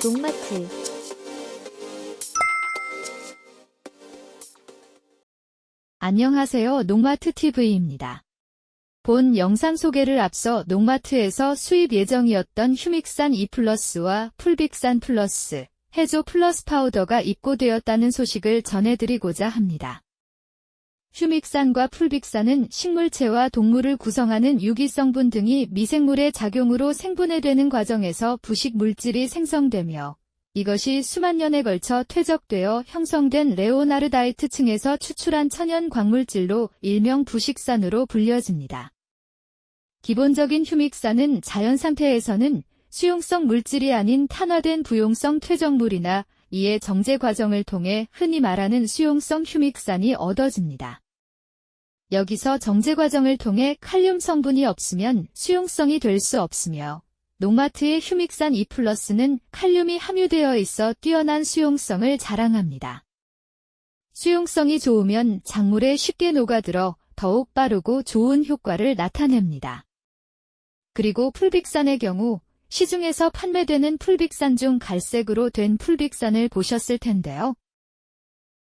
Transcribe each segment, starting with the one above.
농마트. 안녕하세요. 농마트TV입니다. 본 영상 소개를 앞서 농마트에서 수입 예정이었던 휴믹산 E+와 풀빅산 플러스, 해조 플러스 파우더가 입고되었다는 소식을 전해드리고자 합니다. 휴믹산과 풀빅산은 식물체와 동물을 구성하는 유기성분 등이 미생물의 작용으로 생분해되는 과정에서 부식 물질이 생성되며 이것이 수만 년에 걸쳐 퇴적되어 형성된 레오나르다이트층에서 추출한 천연 광물질로 일명 부식산으로 불려집니다. 기본적인 휴믹산은 자연 상태에서는 수용성 물질이 아닌 탄화된 부용성 퇴적물이나 이의 정제 과정을 통해 흔히 말하는 수용성 휴믹산이 얻어집니다. 여기서 정제 과정을 통해 칼륨 성분이 없으면 수용성이 될 수 없으며 농마트의 휴믹산 E+는 칼륨이 함유되어 있어 뛰어난 수용성을 자랑합니다. 수용성이 좋으면 작물에 쉽게 녹아들어 더욱 빠르고 좋은 효과를 나타냅니다. 그리고 풀빅산의 경우 시중에서 판매되는 풀빅산 중 갈색으로 된 풀빅산을 보셨을 텐데요.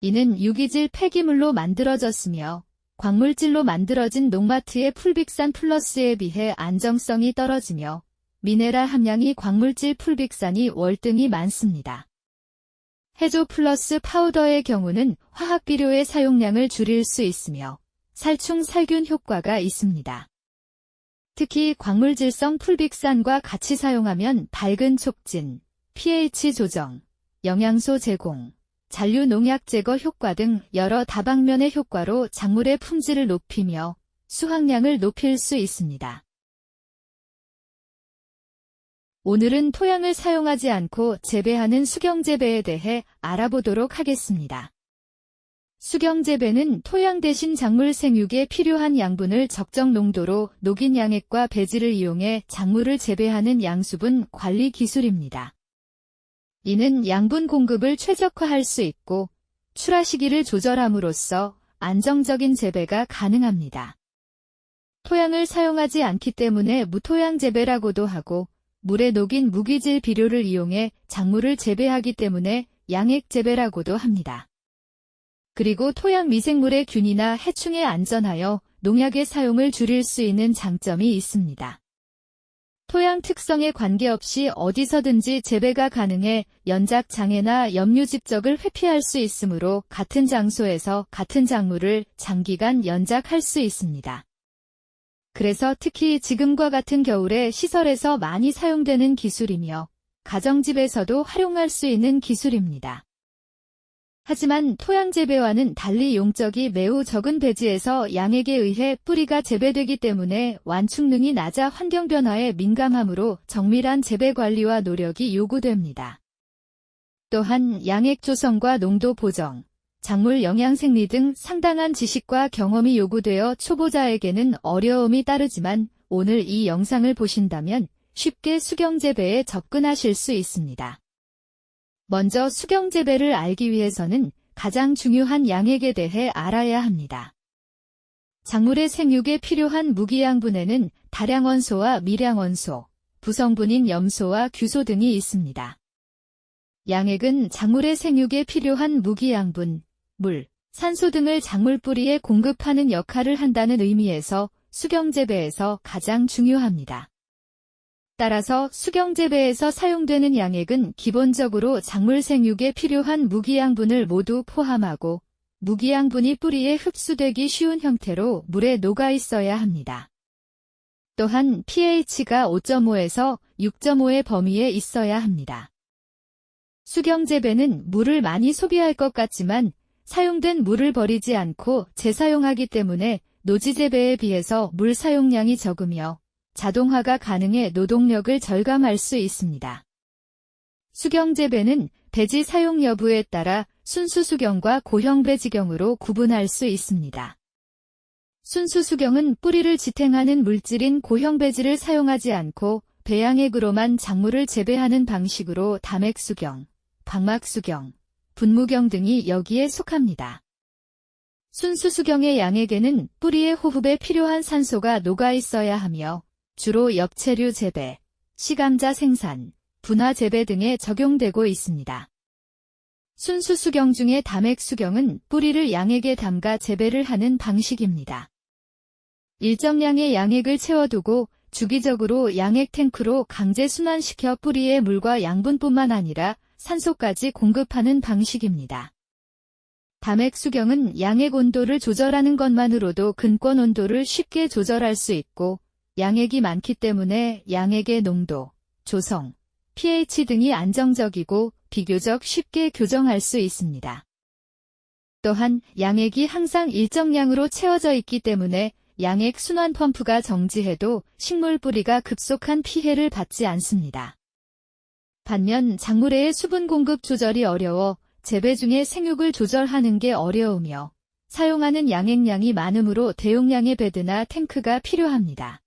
이는 유기질 폐기물로 만들어졌으며 광물질로 만들어진 농마트의 풀빅산 플러스에 비해 안정성이 떨어지며 미네랄 함량이 광물질 풀빅산이 월등히 많습니다. 해조 플러스 파우더의 경우는 화학 비료의 사용량을 줄일 수 있으며 살충 살균 효과가 있습니다. 특히 광물질성 풀빅산과 같이 사용하면 밝은 촉진, pH 조정, 영양소 제공, 잔류 농약 제거 효과 등 여러 다방면의 효과로 작물의 품질을 높이며 수확량을 높일 수 있습니다. 오늘은 토양을 사용하지 않고 재배하는 수경재배에 대해 알아보도록 하겠습니다. 수경재배는 토양 대신 작물 생육에 필요한 양분을 적정 농도로 녹인 양액과 배지를 이용해 작물을 재배하는 양수분 관리 기술입니다. 이는 양분 공급을 최적화할 수 있고 출하 시기를 조절함으로써 안정적인 재배가 가능합니다. 토양을 사용하지 않기 때문에 무토양 재배라고도 하고 물에 녹인 무기질 비료를 이용해 작물을 재배하기 때문에 양액 재배라고도 합니다. 그리고 토양 미생물의 균이나 해충에 안전하여 농약의 사용을 줄일 수 있는 장점이 있습니다. 토양 특성에 관계없이 어디서든지 재배가 가능해 연작 장애나 염류 집적을 회피할 수 있으므로 같은 장소에서 같은 작물을 장기간 연작할 수 있습니다. 그래서 특히 지금과 같은 겨울에 시설에서 많이 사용되는 기술이며 가정집에서도 활용할 수 있는 기술입니다. 하지만 토양 재배와는 달리 용적이 매우 적은 배지에서 양액에 의해 뿌리가 재배되기 때문에 완충능이 낮아 환경 변화에 민감하므로 정밀한 재배 관리와 노력이 요구됩니다. 또한 양액 조성과 농도 보정, 작물 영양 생리 등 상당한 지식과 경험이 요구되어 초보자에게는 어려움이 따르지만 오늘 이 영상을 보신다면 쉽게 수경재배에 접근하실 수 있습니다. 먼저 수경재배를 알기 위해서는 가장 중요한 양액에 대해 알아야 합니다. 작물의 생육에 필요한 무기양분에는 다량원소와 미량원소, 부성분인 염소와 규소 등이 있습니다. 양액은 작물의 생육에 필요한 무기양분, 물, 산소 등을 작물 뿌리에 공급하는 역할을 한다는 의미에서 수경재배에서 가장 중요합니다. 따라서 수경재배에서 사용되는 양액은 기본적으로 작물 생육에 필요한 무기양분을 모두 포함하고 무기양분이 뿌리에 흡수되기 쉬운 형태로 물에 녹아 있어야 합니다. 또한 pH가 5.5에서 6.5의 범위에 있어야 합니다. 수경재배는 물을 많이 소비할 것 같지만 사용된 물을 버리지 않고 재사용하기 때문에 노지재배에 비해서 물 사용량이 적으며 자동화가 가능해 노동력을 절감할 수 있습니다. 수경재배는 배지 사용 여부에 따라 순수수경과 고형배지경으로 구분할 수 있습니다. 순수수경은 뿌리를 지탱하는 물질인 고형배지를 사용하지 않고 배양액으로만 작물을 재배하는 방식으로 담액수경, 광막수경, 분무경 등이 여기에 속합니다. 순수수경의 양액에는 뿌리의 호흡에 필요한 산소가 녹아 있어야 하며 주로 엽채류 재배, 시감자 생산, 분화 재배 등에 적용되고 있습니다. 순수 수경 중에 담액 수경은 뿌리를 양액에 담가 재배를 하는 방식입니다. 일정량의 양액을 채워두고 주기적으로 양액 탱크로 강제 순환시켜 뿌리에 물과 양분뿐만 아니라 산소까지 공급하는 방식입니다. 담액 수경은 양액 온도를 조절하는 것만으로도 근권 온도를 쉽게 조절할 수 있고 양액이 많기 때문에 양액의 농도, 조성, pH 등이 안정적이고 비교적 쉽게 교정할 수 있습니다. 또한 양액이 항상 일정량으로 채워져 있기 때문에 양액 순환 펌프가 정지해도 식물 뿌리가 급속한 피해를 받지 않습니다. 반면 작물의 수분 공급 조절이 어려워 재배 중에 생육을 조절하는 게 어려우며 사용하는 양액량이 많으므로 대용량의 배드나 탱크가 필요합니다.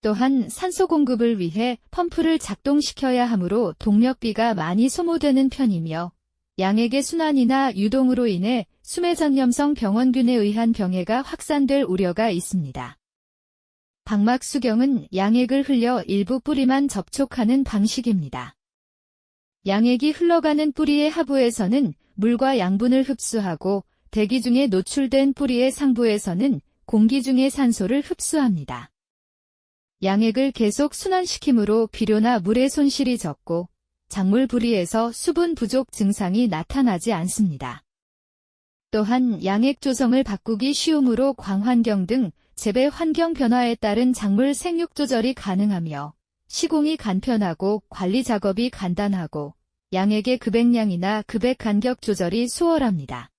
또한 산소 공급을 위해 펌프를 작동시켜야 하므로 동력비가 많이 소모되는 편이며 양액의 순환이나 유동으로 인해 수매전염성 병원균에 의한 병해가 확산될 우려가 있습니다. 방막 수경은 양액을 흘려 일부 뿌리만 접촉하는 방식입니다. 양액이 흘러가는 뿌리의 하부에서는 물과 양분을 흡수하고 대기 중에 노출된 뿌리의 상부에서는 공기 중의 산소를 흡수합니다. 양액을 계속 순환시키므로 비료나 물의 손실이 적고 작물 부리에서 수분 부족 증상이 나타나지 않습니다. 또한 양액 조성을 바꾸기 쉬우므로 광환경 등 재배 환경 변화에 따른 작물 생육 조절이 가능하며 시공이 간편하고 관리 작업이 간단하고 양액의 급액량이나 급액 간격 조절이 수월합니다.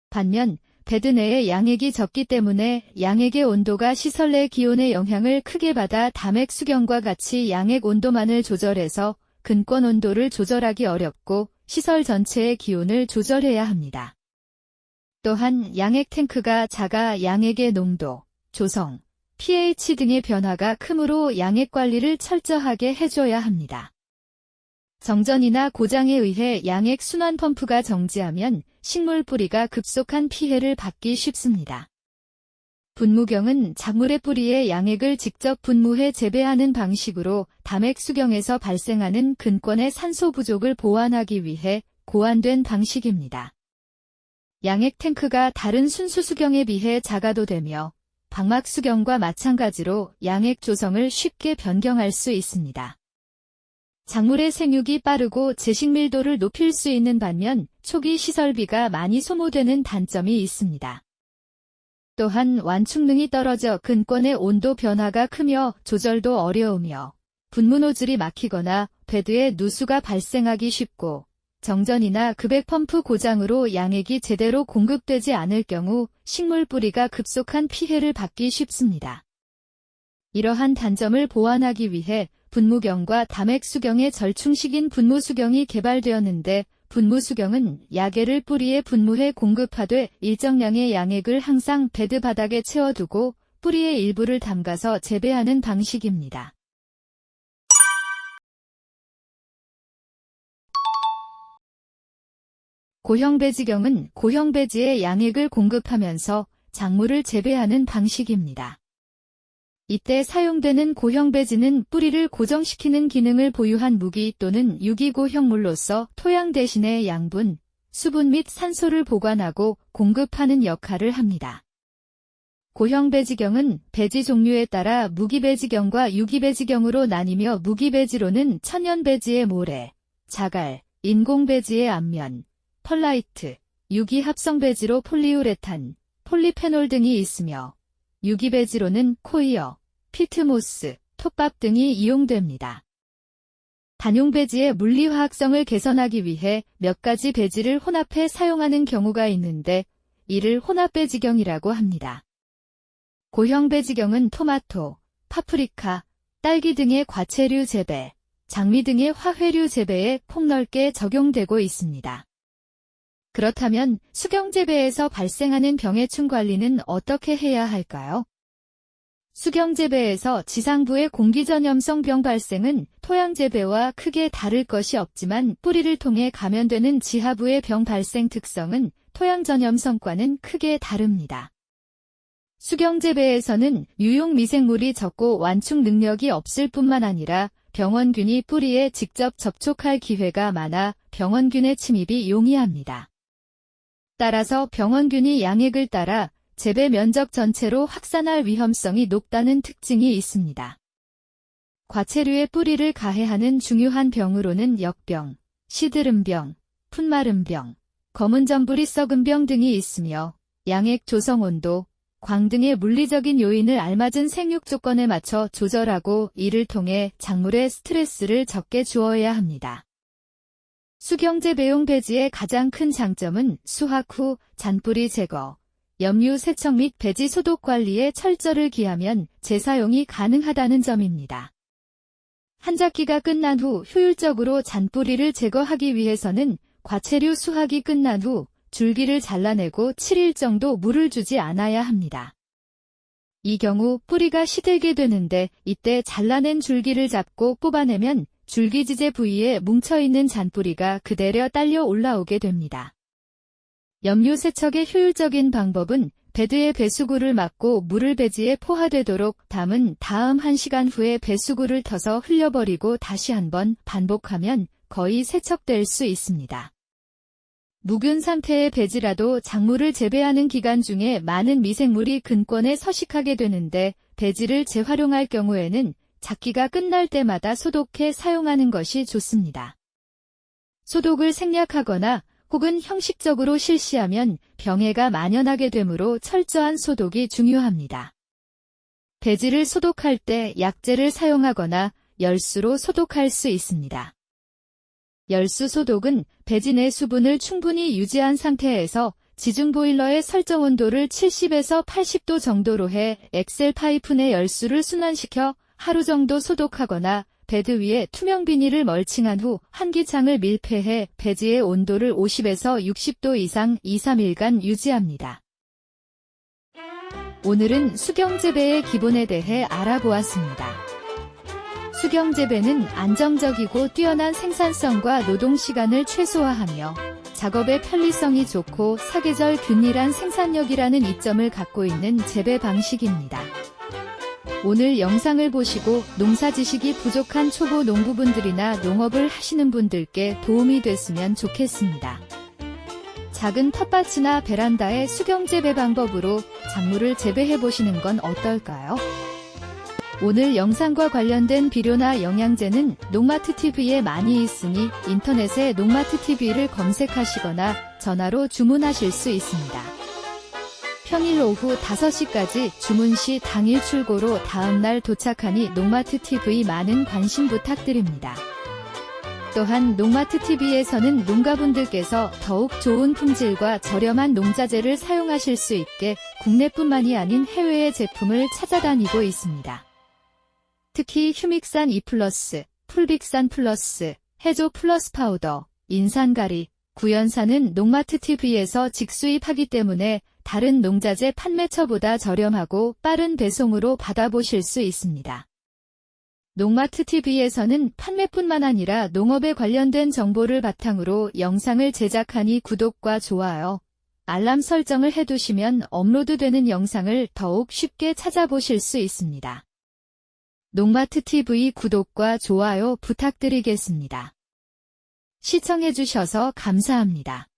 반면 배드 내에 양액이 적기 때문에 양액의 온도가 시설 내 기온의 영향을 크게 받아 담액 수경과 같이 양액 온도만을 조절해서 근권 온도를 조절하기 어렵고 시설 전체의 기온을 조절해야 합니다. 또한 양액 탱크가 작아 양액의 농도, 조성, pH 등의 변화가 크므로 양액 관리를 철저하게 해줘야 합니다. 정전이나 고장에 의해 양액 순환 펌프가 정지하면 식물 뿌리가 급속한 피해를 받기 쉽습니다. 분무경은 작물의 뿌리에 양액을 직접 분무해 재배하는 방식으로 담액 수경에서 발생하는 근권의 산소 부족을 보완하기 위해 고안된 방식입니다. 양액 탱크가 다른 순수 수경에 비해 작아도 되며 방막 수경과 마찬가지로 양액 조성을 쉽게 변경할 수 있습니다. 작물의 생육이 빠르고 제식 밀도를 높일 수 있는 반면 초기 시설비가 많이 소모되는 단점이 있습니다. 또한 완충능이 떨어져 근권의 온도 변화가 크며 조절도 어려우며 분무 노즐이 막히거나 배드에 누수가 발생하기 쉽고 정전이나 급액 펌프 고장으로 양액이 제대로 공급되지 않을 경우 식물 뿌리가 급속한 피해를 받기 쉽습니다. 이러한 단점을 보완하기 위해 분무경과 담액 수경의 절충식인 분무수경이 개발되었는데 분무수경은 약액을 뿌리에 분무해 공급하되 일정량의 양액을 항상 배드 바닥에 채워두고 뿌리의 일부를 담가서 재배하는 방식입니다. 고형배지경은 고형배지에 양액을 공급하면서 작물을 재배하는 방식입니다. 이때 사용되는 고형배지는 뿌리를 고정시키는 기능을 보유한 무기 또는 유기고형물로서 토양 대신에 양분, 수분 및 산소를 보관하고 공급하는 역할을 합니다. 고형배지경은 배지 종류에 따라 무기배지경과 유기배지경으로 나뉘며 무기배지로는 천연배지의 모래, 자갈, 인공배지의 앞면, 펄라이트, 유기합성배지로 폴리우레탄, 폴리페놀 등이 있으며 유기배지로는 코이어, 피트모스, 톱밥 등이 이용됩니다. 단용배지의 물리화학성을 개선하기 위해 몇 가지 배지를 혼합해 사용하는 경우가 있는데 이를 혼합배지경이라고 합니다. 고형배지경은 토마토, 파프리카, 딸기 등의 과채류 재배, 장미 등의 화훼류 재배에 폭넓게 적용되고 있습니다. 그렇다면 수경 재배에서 발생하는 병해충 관리는 어떻게 해야 할까요? 수경 재배에서 지상부의 공기전염성 병 발생은 토양 재배와 크게 다를 것이 없지만 뿌리를 통해 감염되는 지하부의 병 발생 특성은 토양 전염성과는 크게 다릅니다. 수경 재배에서는 유용 미생물이 적고 완충 능력이 없을 뿐만 아니라 병원균이 뿌리에 직접 접촉할 기회가 많아 병원균의 침입이 용이합니다. 따라서 병원균이 양액을 따라 재배 면적 전체로 확산할 위험성이 높다는 특징이 있습니다. 과체류의 뿌리를 가해하는 중요한 병으로는 역병, 시드름병, 풋마름병, 검은 점부리 썩은병 등이 있으며 양액 조성 온도, 광 등의 물리적인 요인을 알맞은 생육 조건에 맞춰 조절하고 이를 통해 작물에 스트레스를 적게 주어야 합니다. 수경재배용 배지의 가장 큰 장점은 수확 후 잔뿌리 제거, 염류 세척 및 배지 소독 관리에 철저를 기하면 재사용이 가능하다는 점입니다. 한작기가 끝난 후 효율적으로 잔뿌리를 제거하기 위해서는 과체류 수확이 끝난 후 줄기를 잘라내고 7일 정도 물을 주지 않아야 합니다. 이 경우 뿌리가 시들게 되는데 이때 잘라낸 줄기를 잡고 뽑아내면 줄기지제 부위에 뭉쳐있는 잔뿌리가 그대로 딸려 올라오게 됩니다. 염류 세척의 효율적인 방법은 배드에 배수구를 막고 물을 배지에 포화되도록 담은 다음 1시간 후에 배수구를 터서 흘려버리고 다시 한번 반복하면 거의 세척될 수 있습니다. 무균 상태의 배지라도 작물을 재배하는 기간 중에 많은 미생물이 근권에 서식하게 되는데 배지를 재활용할 경우에는 작기가 끝날 때마다 소독해 사용하는 것이 좋습니다. 소독을 생략하거나 혹은 형식적으로 실시하면 병해가 만연하게 되므로 철저한 소독이 중요합니다. 배지를 소독할 때 약재를 사용하거나 열수로 소독할 수 있습니다. 열수 소독은 배지 내 수분을 충분히 유지한 상태에서 지중 보일러의 설정 온도를 70에서 80도 정도로 해 엑셀 파이프 내 열수를 순환시켜 하루 정도 소독하거나 배드 위에 투명 비닐을 멀칭한 후 환기창을 밀폐해 배지의 온도를 50에서 60도 이상 2-3일간 유지합니다. 오늘은 수경재배의 기본에 대해 알아보았습니다. 수경재배는 안정적이고 뛰어난 생산성과 노동시간을 최소화하며 작업의 편리성이 좋고 사계절 균일한 생산력이라는 이점을 갖고 있는 재배 방식입니다. 오늘 영상을 보시고 농사 지식이 부족한 초보 농부분들이나 농업을 하시는 분들께 도움이 됐으면 좋겠습니다. 작은 텃밭이나 베란다의 수경재배 방법으로 작물을 재배해보시는 건 어떨까요? 오늘 영상과 관련된 비료나 영양제는 농마트TV에 많이 있으니 인터넷에 농마트TV를 검색하시거나 전화로 주문하실 수 있습니다. 평일 오후 5시까지 주문 시 당일 출고로 다음날 도착하니 농마트TV 많은 관심 부탁드립니다. 또한 농마트TV에서는 농가분들께서 더욱 좋은 품질과 저렴한 농자재를 사용하실 수 있게 국내뿐만이 아닌 해외의 제품을 찾아다니고 있습니다. 특히 휴믹산 E+, 풀빅산 플러스, 해조 플러스 파우더, 인산가리, 구연산은 농마트TV에서 직수입하기 때문에 다른 농자재 판매처보다 저렴하고 빠른 배송으로 받아보실 수 있습니다. 농마트TV에서는 판매뿐만 아니라 농업에 관련된 정보를 바탕으로 영상을 제작하니 구독과 좋아요, 알람 설정을 해두시면 업로드되는 영상을 더욱 쉽게 찾아보실 수 있습니다. 농마트TV 구독과 좋아요 부탁드리겠습니다. 시청해주셔서 감사합니다.